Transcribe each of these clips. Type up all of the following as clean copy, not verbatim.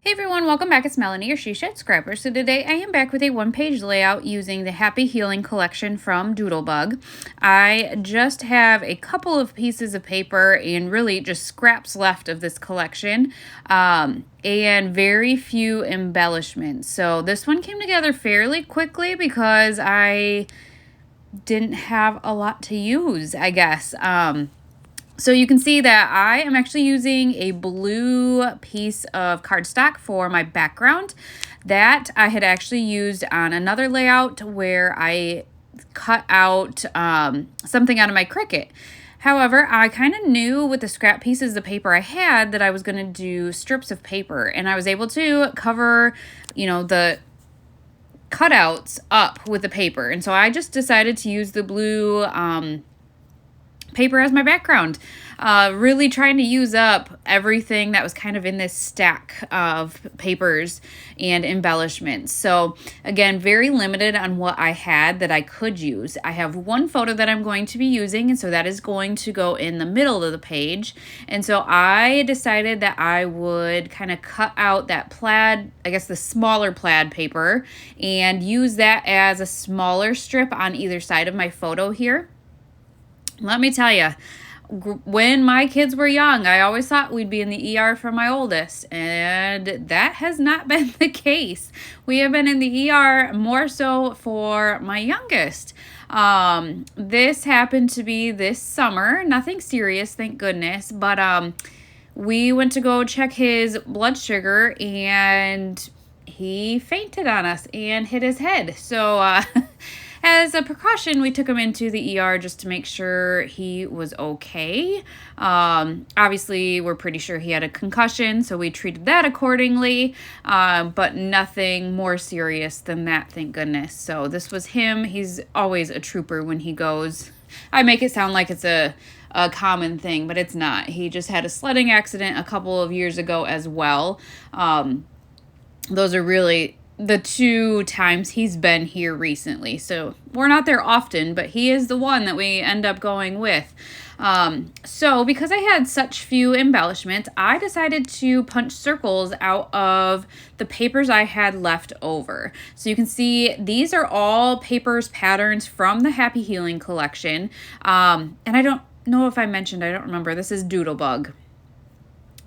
Hey everyone, welcome back. It's Melanie, your She Shed Scrapper. So today I am back with a one-page layout using the Happy Healing collection from Doodlebug. I just have a couple of pieces of paper and really just scraps left of this collection, and very few embellishments. So this one came together fairly quickly because I didn't have a lot to use, I guess. So you can see that I am actually using a blue piece of cardstock for my background that I had actually used on another layout where I cut out something out of my Cricut. However, I kind of knew with the scrap pieces of paper I had that I was going to do strips of paper, and I was able to cover, the cutouts up with the paper. And so I just decided to use the blue paper as my background, really trying to use up everything that was kind of in this stack of papers and embellishments. So again, very limited on what I had that I could use. I have one photo that I'm going to be using, and so that is going to go in the middle of the page. And so I decided that I would kind of cut out that plaid, I guess the smaller plaid paper, and use that as a smaller strip on either side of my photo here. Let me tell you, when my kids were young, I always thought we'd be in the ER for my oldest, and that has not been the case. We have been in the ER more so for my youngest. This happened to be this summer, nothing serious, thank goodness, but we went to go check his blood sugar, and he fainted on us and hit his head. So, as a precaution, we took him into the ER just to make sure he was okay. Obviously, we're pretty sure he had a concussion, so we treated that accordingly, but nothing more serious than that, thank goodness. So this was him. He's always a trooper when he goes. I make it sound like it's a common thing, but it's not. He just had a sledding accident a couple of years ago as well. Those are really the 2 times he's been here recently. So we're not there often, but he is the one that we end up going with. So because I had such few embellishments, I decided to punch circles out of the papers I had left over. So you can see these are all papers patterns from the Happy Healing collection. And I don't know if I mentioned, I don't remember, this is Doodlebug.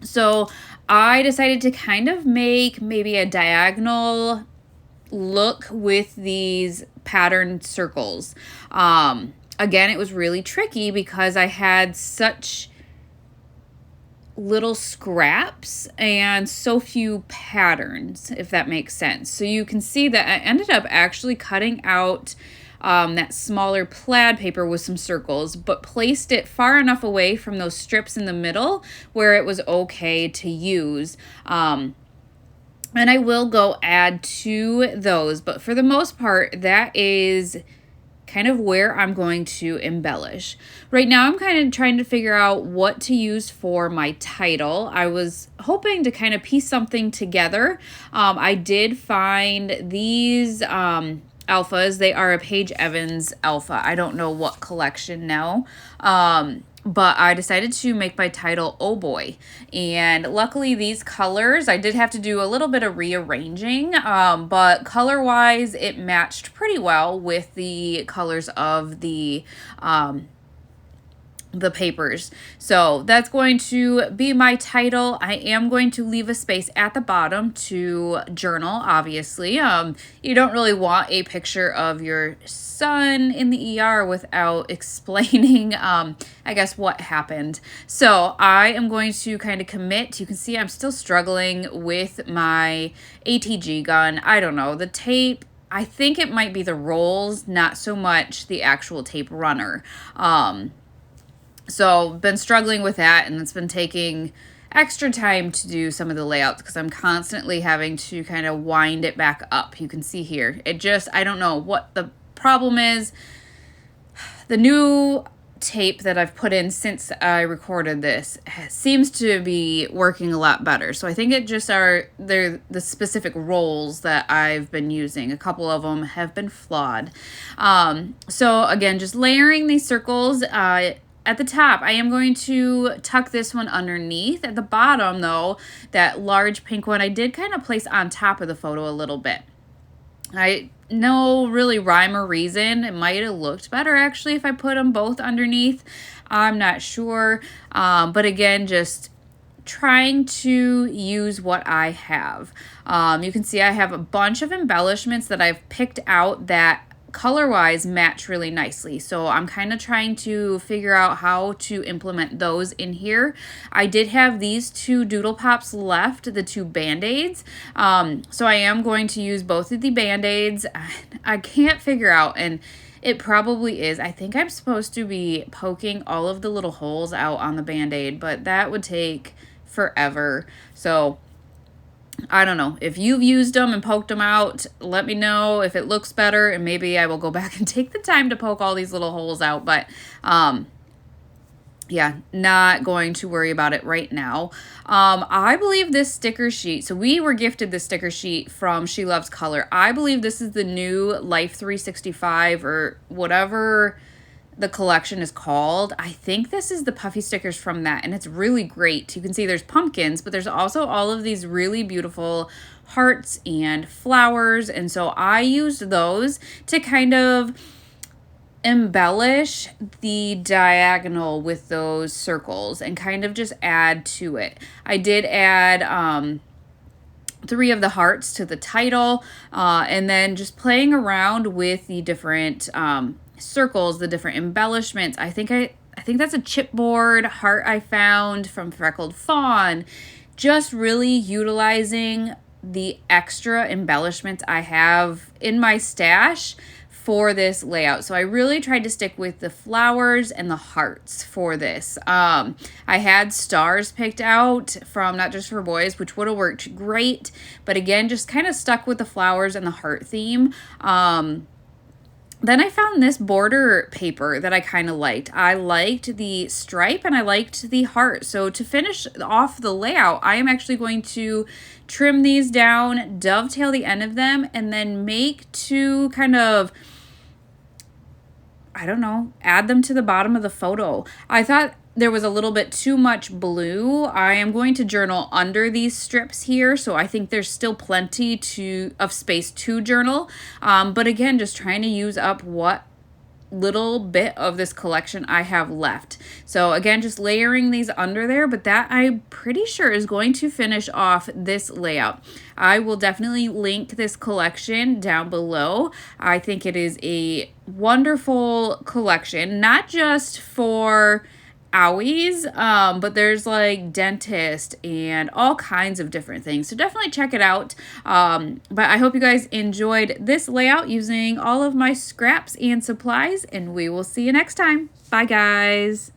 So I decided to kind of make maybe a diagonal look with these patterned circles. Again, it was really tricky because I had such little scraps and so few patterns, if that makes sense. So you can see that I ended up actually cutting out that smaller plaid paper with some circles, but placed it far enough away from those strips in the middle where it was okay to use. And I will go add to those, but for the most part, that is kind of where I'm going to embellish. Right now, I'm kind of trying to figure out what to use for my title. I was hoping to kind of piece something together. I did find these alphas. They are a Paige Evans alpha. I don't know what collection now. But I decided to make my title Oh Boy. And luckily these colors, I did have to do a little bit of rearranging, but color-wise it matched pretty well with the colors of the papers. So that's going to be my title. I am going to leave a space at the bottom to journal, obviously. You don't really want a picture of your son in the ER without explaining, I guess, what happened. So I am going to kind of commit. You can see I'm still struggling with my ATG gun. I don't know, the tape, I think it might be the rolls, not so much the actual tape runner. So been struggling with that, and it's been taking extra time to do some of the layouts because I'm constantly having to kind of wind it back up. You can see here, it just, I don't know what the problem is. The new tape that I've put in since I recorded this seems to be working a lot better. So I think it just they're the specific rolls that I've been using. A couple of them have been flawed. So again, just layering these circles. at the top, I am going to tuck this one underneath. At the bottom, though, that large pink one, I did kind of place on top of the photo a little bit. No really rhyme or reason. It might have looked better, actually, if I put them both underneath. I'm not sure. But again, just trying to use what I have. You can see I have a bunch of embellishments that I've picked out that color-wise match really nicely. So I'm kind of trying to figure out how to implement those in here. I did have these two Doodle Pops left, the two Band-Aids. So I am going to use both of the Band-Aids. I can't figure out, and it probably is. I think I'm supposed to be poking all of the little holes out on the Band-Aid, but that would take forever. So I don't know. If you've used them and poked them out, let me know if it looks better, and maybe I will go back and take the time to poke all these little holes out. But yeah, not going to worry about it right now. I believe this sticker sheet, so we were gifted this sticker sheet from She Loves Color. I believe this is the new Life 365 or whatever the collection is called. I think this is the puffy stickers from that, and it's really great. You can see there's pumpkins, but there's also all of these really beautiful hearts and flowers, and so I used those to kind of embellish the diagonal with those circles and kind of just add to it. I did add 3 of the hearts to the title, and then just playing around with the different circles, the different embellishments. I think that's a chipboard heart I found from Freckled Fawn. Just really utilizing the extra embellishments I have in my stash for this layout. So I really tried to stick with the flowers and the hearts for this. I had stars picked out from Not Just for Boys, which would have worked great, but again, just kind of stuck with the flowers and the heart theme. Then I found this border paper that I kind of liked. I liked the stripe and I liked the heart. So to finish off the layout, I am actually going to trim these down, dovetail the end of them, and then make 2 kind of, I don't know, add them to the bottom of the photo. I thought there was a little bit too much blue. I am going to journal under these strips here, so I think there's still plenty of space to journal. But again, just trying to use up what little bit of this collection I have left. So again, just layering these under there, but that I'm pretty sure is going to finish off this layout. I will definitely link this collection down below. I think it is a wonderful collection, not just for owies, but there's like dentist and all kinds of different things, so definitely check it out. But I hope you guys enjoyed this layout using all of my scraps and supplies, and we will see you next time. Bye guys.